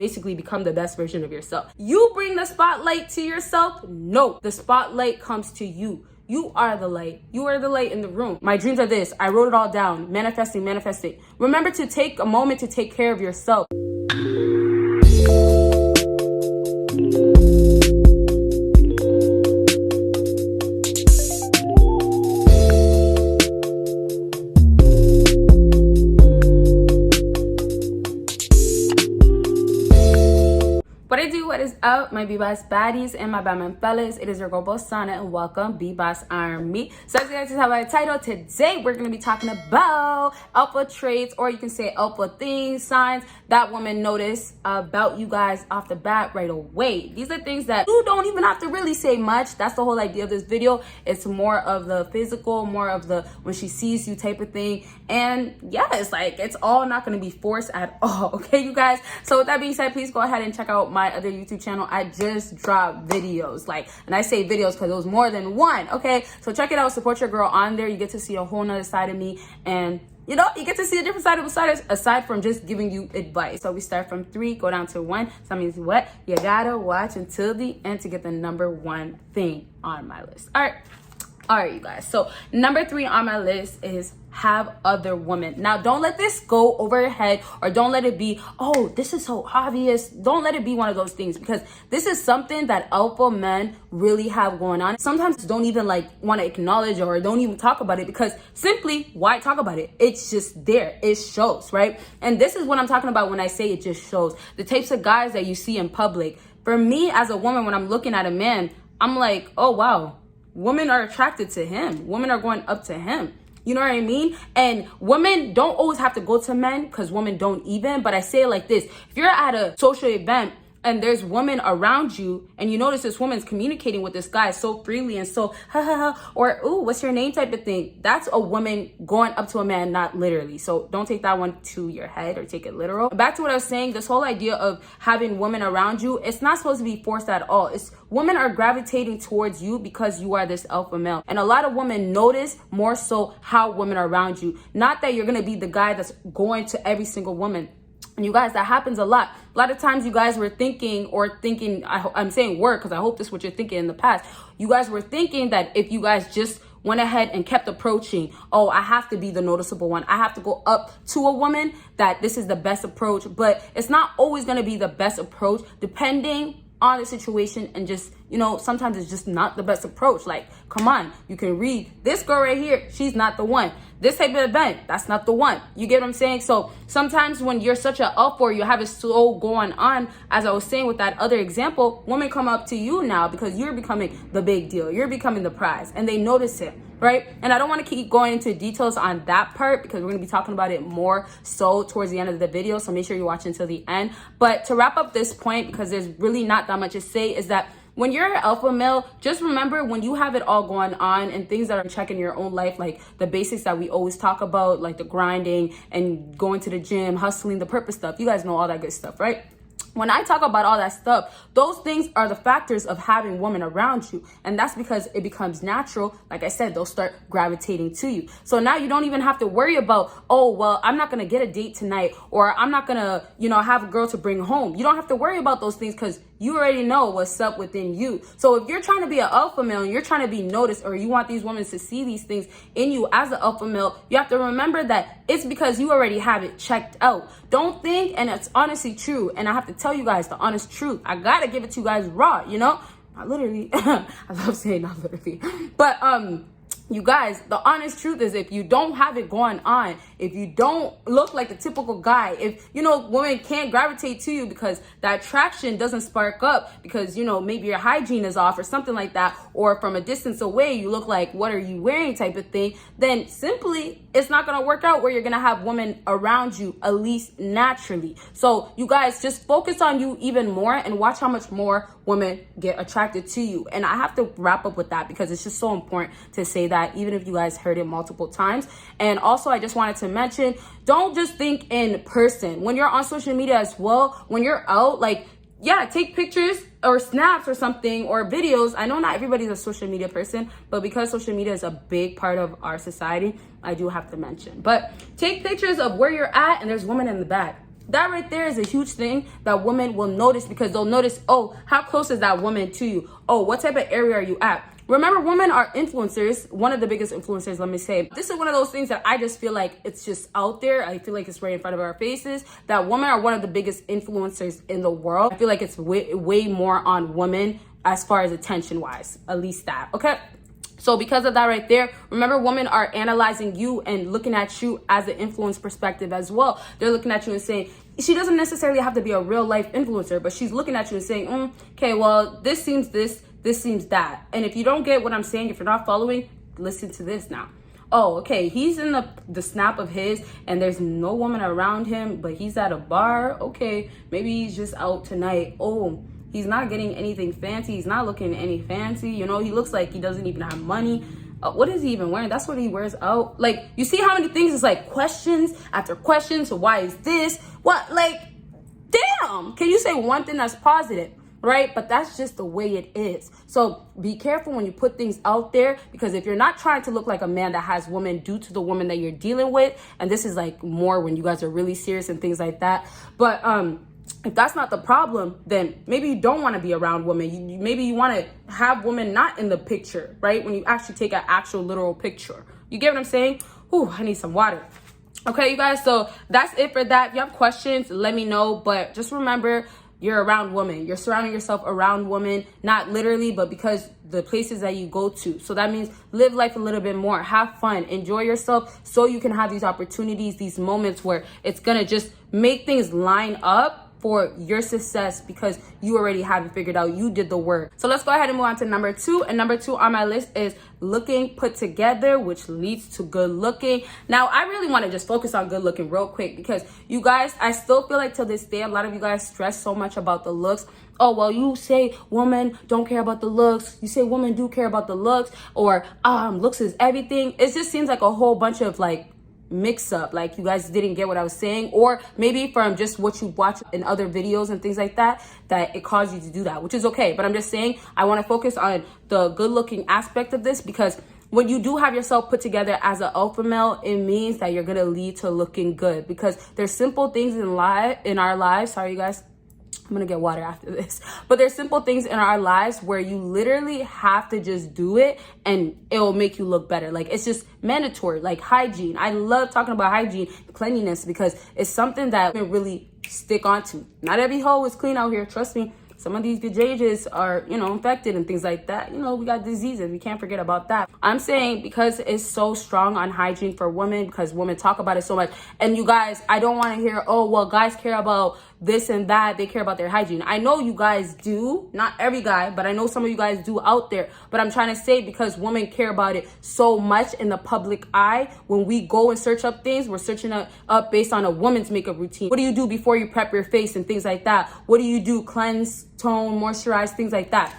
basically become the best version of yourself. You bring the spotlight to yourself? No, the spotlight comes to you. You are the light. You are the light in the room. My dreams are this. I wrote it all down. Manifesting, manifesting. Remember to take a moment to take care of yourself. What is up, my BBoss baddies and my Batman fellas? It is your girl Bosana and welcome BBossArmy. So as you guys have my title, today we're going to be talking about alpha traits, or you can say alpha things, signs that women notice about you guys off the bat right away. These are things that you don't even have to really say much. That's the whole idea of this video. It's more of the physical, more of the when she sees you type of thing. And yeah, it's all not going to be forced at all. Okay, you guys? So with that being said, please go ahead and check out my other YouTube channel. I just dropped videos, and I say videos because it was more than one. Okay, so check it out, support your girl on there. You get to see a whole nother side of me, and you get to see a different side of Bosana aside from just giving you advice. So we start from 3, go down to 1. So that means what? You gotta watch until the end to get the #1 thing on my list. All right, you guys. So number 3 on my list is have other women. Now, don't let this go over your head, or don't let it be, oh, this is so obvious. Don't let it be one of those things, because this is something that alpha men really have going on. Sometimes don't even want to acknowledge or don't even talk about it, because simply, why talk about it? It's just there. It shows, right? And this is what I'm talking about when I say it just shows. The types of guys that you see in public. For me as a woman, when I'm looking at a man, I'm like, oh, wow. Women are attracted to him. Women are going up to him. You know what I mean? And women don't always have to go to men, because women don't even. But I say it like this. If you're at a social event and there's women around you and you notice this woman's communicating with this guy so freely and so ha ha ha, or ooh, what's your name type of thing, that's a woman going up to a man, not literally. So don't take that one to your head or take it literal. Back to what I was saying, this whole idea of having women around you, it's not supposed to be forced at all. It's women are gravitating towards you because you are this alpha male. And a lot of women notice more so how women are around you. Not that you're going to be the guy that's going to every single woman. And you guys, that happens a lot. A lot of times you guys were thinking, I'm saying were, because I hope this is what you're thinking in the past. You guys were thinking that if you guys just went ahead and kept approaching, oh, I have to be the noticeable one, I have to go up to a woman, that this is the best approach. But it's not always going to be the best approach, depending on the situation, and just, sometimes it's just not the best approach. Come on, you can read this girl right here, she's not the one. This type of event, that's not the one. You get what I'm saying? So sometimes when you're such an up, or you have it so going on, as I was saying with that other example, women come up to you now because you're becoming the big deal. You're becoming the prize, and they notice it, right? And I don't want to keep going into details on that part, because we're going to be talking about it more so towards the end of the video. So make sure you watch until the end. But to wrap up this point, because there's really not that much to say, is that when you're an alpha male, just remember, when you have it all going on and things that are checking your own life, like the basics that we always talk about, like the grinding and going to the gym, hustling, the purpose stuff. You guys know all that good stuff, right? When I talk about all that stuff, those things are the factors of having women around you. And that's because it becomes natural. Like I said, they'll start gravitating to you. So now you don't even have to worry about, oh, well, I'm not going to get a date tonight, or I'm not going to, have a girl to bring home. You don't have to worry about those things, because you already know what's up within you. So if you're trying to be an alpha male and you're trying to be noticed, or you want these women to see these things in you as an alpha male, you have to remember that it's because you already have it checked out. Don't think, and it's honestly true, and I have to tell you guys the honest truth. I gotta give it to you guys raw, not literally. I love saying not literally, but you guys, the honest truth is, if you don't have it going on, if you don't look like the typical guy, if, women can't gravitate to you because that attraction doesn't spark up because, maybe your hygiene is off or something like that, or from a distance away, you look like, what are you wearing type of thing, then simply it's not going to work out where you're going to have women around you, at least naturally. So you guys, just focus on you even more and watch how much more women get attracted to you. And I have to wrap up with that, because it's just so important to say that, even if you guys heard it multiple times. And also, I just wanted to mention, don't just think in person. When you're on social media as well, when you're out, take pictures or snaps or something, or videos. I know not everybody's a social media person, but because social media is a big part of our society, I do have to mention. But take pictures of where you're at and there's women in the back. that right there is a huge thing that women will notice, because they'll notice, oh, how close is that woman to you? Oh, what type of area are you at? Remember, women are influencers, one of the biggest influencers, let me say. This is one of those things that I just feel like it's just out there. I feel like it's right in front of our faces, that women are one of the biggest influencers in the world. I feel like it's way more on women as far as attention wise, at least that, okay? So because of that right there, remember, women are analyzing you and looking at you as an influence perspective as well. They're looking at you and saying, she doesn't necessarily have to be a real life influencer, but she's looking at you and saying, okay, well, this seems this seems that. And if you don't get what I'm saying, if you're not following, listen to this now. Oh, okay, he's in the snap of his and there's no woman around him, but he's at a bar. Okay, maybe he's just out tonight. Oh, he's not getting anything fancy. He's not looking any fancy. You know, he looks like he doesn't even have money. What is he even wearing? That's what he wears out. Like, you see how many things is like questions after questions. So why is this? What? Like, damn. Can you say one thing that's positive? Right? But that's just the way it is. So be careful when you put things out there, because if you're not trying to look like a man that has women due to the woman that you're dealing with, and this is like more when you guys are really serious and things like that. But, if that's not the problem, then maybe you don't want to be around women. Maybe you want to have women not in the picture, right? When you actually take an actual literal picture. You get what I'm saying? Ooh, I need some water. Okay, you guys, so that's it for that. If you have questions, let me know. But just remember, you're around women. You're surrounding yourself around women, not literally, but because the places that you go to. So that means live life a little bit more. Have fun. Enjoy yourself so you can have these opportunities, these moments where it's going to just make things line up for your success, because you already have it figured out. You did the work. So let's go ahead and move on to number 2. And number 2 on my list is looking put together, which leads to good looking. Now, I really want to just focus on good looking real quick, because you guys, I still feel like till this day, a lot of you guys stress so much about the looks. Oh, well, you say women don't care about the looks. You say women do care about the looks, or looks is everything. It just seems like a whole bunch of like mix up, like you guys didn't get what I was saying, or maybe from just what you watch in other videos and things like that, that it caused you to do that, which is okay. But I'm just saying, I want to focus on the good looking aspect of this, because when you do have yourself put together as an alpha male, it means that you're gonna lead to looking good, because there's simple things in our lives. Sorry, you guys, I'm gonna get water after this. But there's simple things in our lives where you literally have to just do it and it will make you look better. Like, it's just mandatory, like hygiene. I love talking about hygiene, cleanliness, because it's something that we really stick onto. Not every hoe is clean out here, trust me. Some of these vajayjays are, you know, infected and things like that. You know, we got diseases. We can't forget about that. I'm saying because it's so strong on hygiene for women, because women talk about it so much. And you guys, I don't want to hear, oh, well, guys care about this and that. They care about their hygiene. I know you guys do. Not every guy, but I know some of you guys do out there. But I'm trying to say, because women care about it so much in the public eye, when we go and search up things, we're searching up based on a woman's makeup routine. What do you do before you prep your face and things like that? What do you do? Cleanse, tone, moisturize, things like that.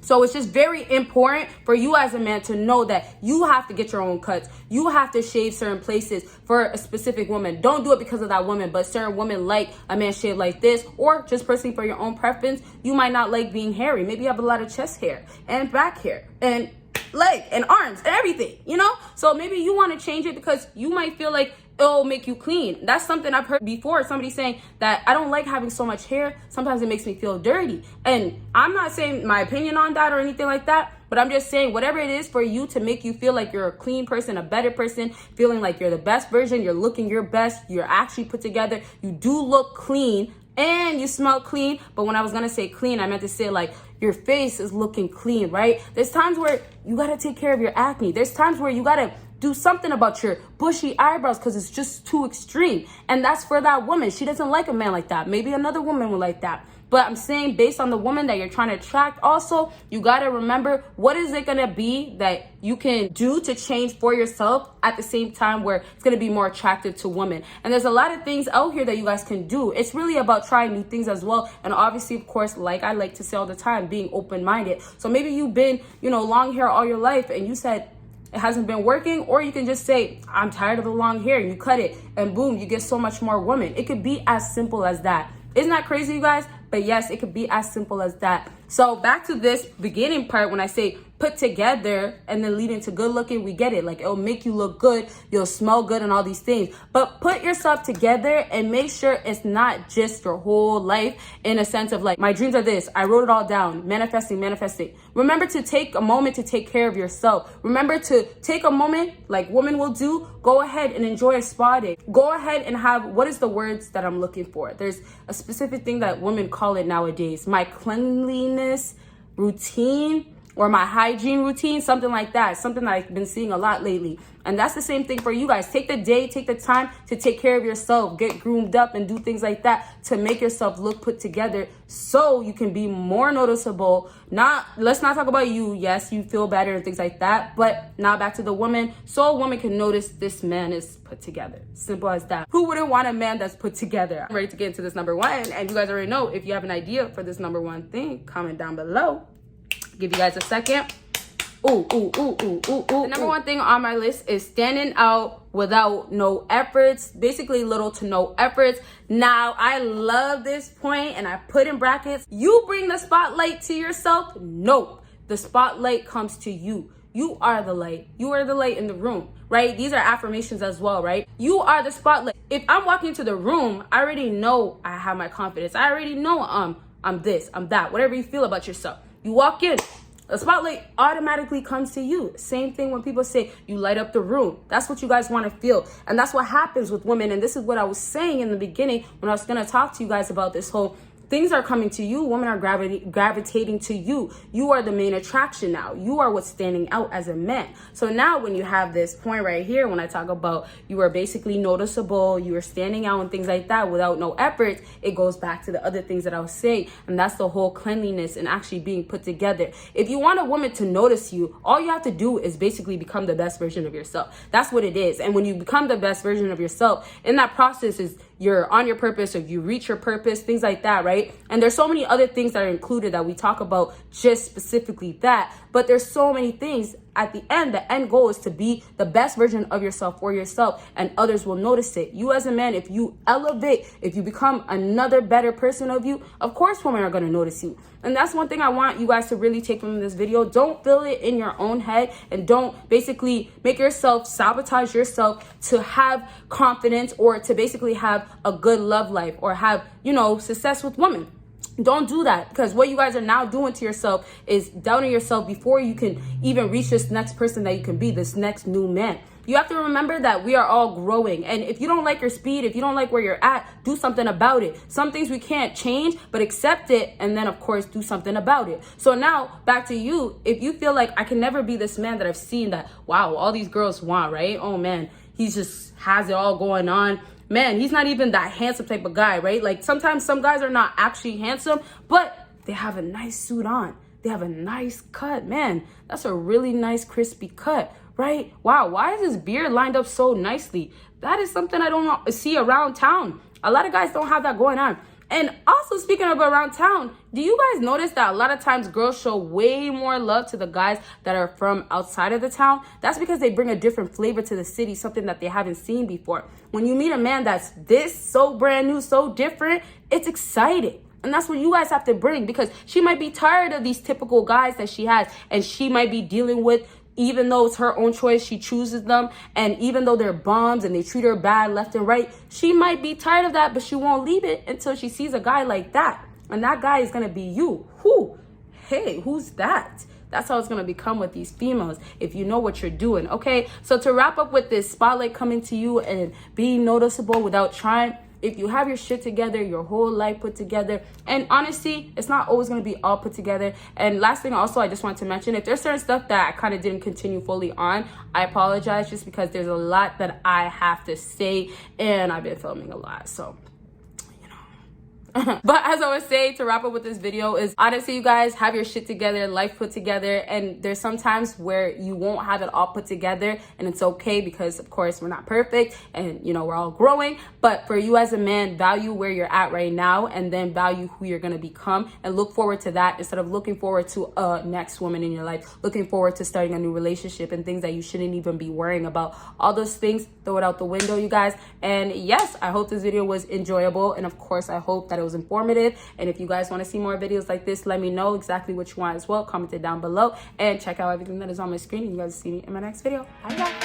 So it's just very important for you as a man to know that you have to get your own cuts. You have to shave certain places for a specific woman. Don't do it because of that woman, but certain women like a man shaved like this, or just personally for your own preference, you might not like being hairy. Maybe you have a lot of chest hair and back hair and leg and arms and everything, you know? So maybe you want to change it because you might feel like it'll make you clean. That's something I've heard before. Somebody saying that I don't like having so much hair. Sometimes it makes me feel dirty. And I'm not saying my opinion on that or anything like that, but I'm just saying whatever it is for you to make you feel like you're a clean person, a better person, feeling like you're the best version, you're looking your best, you're actually put together, you do look clean, and you smell clean. But when I was gonna say clean, I meant to say like your face is looking clean, right? There's times where you gotta take care of your acne. There's times where you gotta do something about your bushy eyebrows because it's just too extreme. And that's for that woman. She doesn't like a man like that. Maybe another woman would like that. But I'm saying based on the woman that you're trying to attract, also, you got to remember, what is it going to be that you can do to change for yourself at the same time where it's going to be more attractive to women. And there's a lot of things out here that you guys can do. It's really about trying new things as well. And obviously, of course, like I like to say all the time, being open-minded. So maybe you've been, long hair all your life and you said, it hasn't been working, or you can just say, I'm tired of the long hair, and you cut it, and boom, you get so much more women. It could be as simple as that. Isn't that crazy, you guys? But yes, it could be as simple as that. So back to this beginning part when I say put together and then leading to good looking, we get it. Like, it'll make you look good, you'll smell good and all these things. But put yourself together and make sure it's not just your whole life in a sense of like, my dreams are this, I wrote it all down, manifesting. Remember to take a moment to take care of yourself. Remember to take a moment, like women will do, go ahead and enjoy a spa day. Go ahead and have, what is the words that I'm looking for? There's a specific thing that women call it nowadays. My cleanliness routine, or my hygiene routine, something like that. Something that I've been seeing a lot lately. And that's the same thing for you guys. Take the day, take the time to take care of yourself, get groomed up and do things like that to make yourself look put together so you can be more noticeable. Let's not talk about you. Yes, you feel better and things like that. But now back to the woman. So a woman can notice this man is put together. Simple as that. Who wouldn't want a man that's put together? I'm ready to get into this number one. And you guys already know, if you have an idea for this number one thing, comment down below. Give you guys a second. The number one thing on my list is standing out without no efforts, basically little to no efforts. Now, I love this point and I put in brackets, you bring the spotlight to yourself? Nope, the spotlight comes to you. You are the light. You are the light in the room, right? These are affirmations as well, right? You are the spotlight. If I'm walking into the room, I already know I have my confidence. I already know I'm this, I'm that, whatever you feel about yourself. You walk in, the spotlight automatically comes to you. Same thing when people say you light up the room. That's what you guys want to feel. And that's what happens with women. And this is what I was saying in the beginning when I was going to talk to you guys about this whole things are coming to you. Women are gravitating to you. You are the main attraction now. You are what's standing out as a man. So now when you have this point right here, when I talk about you are basically noticeable, you are standing out and things like that without no effort, it goes back to the other things that I was saying. And that's the whole cleanliness and actually being put together. If you want a woman to notice you, all you have to do is basically become the best version of yourself. That's what it is. And when you become the best version of yourself, in that process is you're on your purpose, or you reach your purpose, things like that, right? And there's so many other things that are included that we talk about, just specifically that. But there's so many things. At the end goal is to be the best version of yourself for yourself, and others will notice it. You as a man, if you elevate, if you become another better person of you, of course women are going to notice you. And that's one thing I want you guys to really take from this video. Don't feel it in your own head, and don't basically make yourself sabotage yourself to have confidence or to basically have a good love life or have, success with women. Don't do that, because what you guys are now doing to yourself is doubting yourself before you can even reach this next person that you can be, this next new man. You have to remember that we are all growing. And if you don't like your speed, if you don't like where you're at, do something about it. Some things we can't change, but accept it. And then, of course, do something about it. So now back to you. If you feel like I can never be this man that I've seen that, wow, all these girls want, right? Oh, man, he just has it all going on. Man, he's not even that handsome type of guy, right? Like sometimes some guys are not actually handsome, but they have a nice suit on. They have a nice cut. Man, that's a really nice crispy cut, right? Wow, why is his beard lined up so nicely? That is something I don't see around town. A lot of guys don't have that going on. And also, speaking of around town, do you guys notice that a lot of times girls show way more love to the guys that are from outside of the town? That's because they bring a different flavor to the city, something that they haven't seen before. When you meet a man that's this, so brand new, so different, it's exciting. And that's what you guys have to bring, because she might be tired of these typical guys that she has, and she might be dealing with, even though it's her own choice, she chooses them. And even though they're bums and they treat her bad left and right, she might be tired of that, but she won't leave it until she sees a guy like that. And that guy is going to be you. Who? Hey, who's that? That's how it's going to become with these females, if you know what you're doing, okay? So to wrap up with this spotlight coming to you and being noticeable without trying, if you have your shit together, your whole life put together, and honestly, it's not always going to be all put together. And last thing also, I just want to mention, if there's certain stuff that I kind of didn't continue fully on, I apologize, just because there's a lot that I have to say, and I've been filming a lot, so but as I was saying, to wrap up with this video is, honestly, you guys, have your shit together, life put together. And there's some times where you won't have it all put together, and it's okay, because of course we're not perfect, and we're all growing. But for you as a man, value where you're at right now, and then value who you're going to become, and look forward to that instead of looking forward to a next woman in your life, looking forward to starting a new relationship and things that you shouldn't even be worrying about. All those things, throw it out the window, you guys. And yes, I hope this video was enjoyable, and of course I hope that it was informative. And if you guys want to see more videos like this, let me know exactly what you want as well. Comment it down below and check out everything that is on my screen. And you guys see me in my next video. Bye, guys.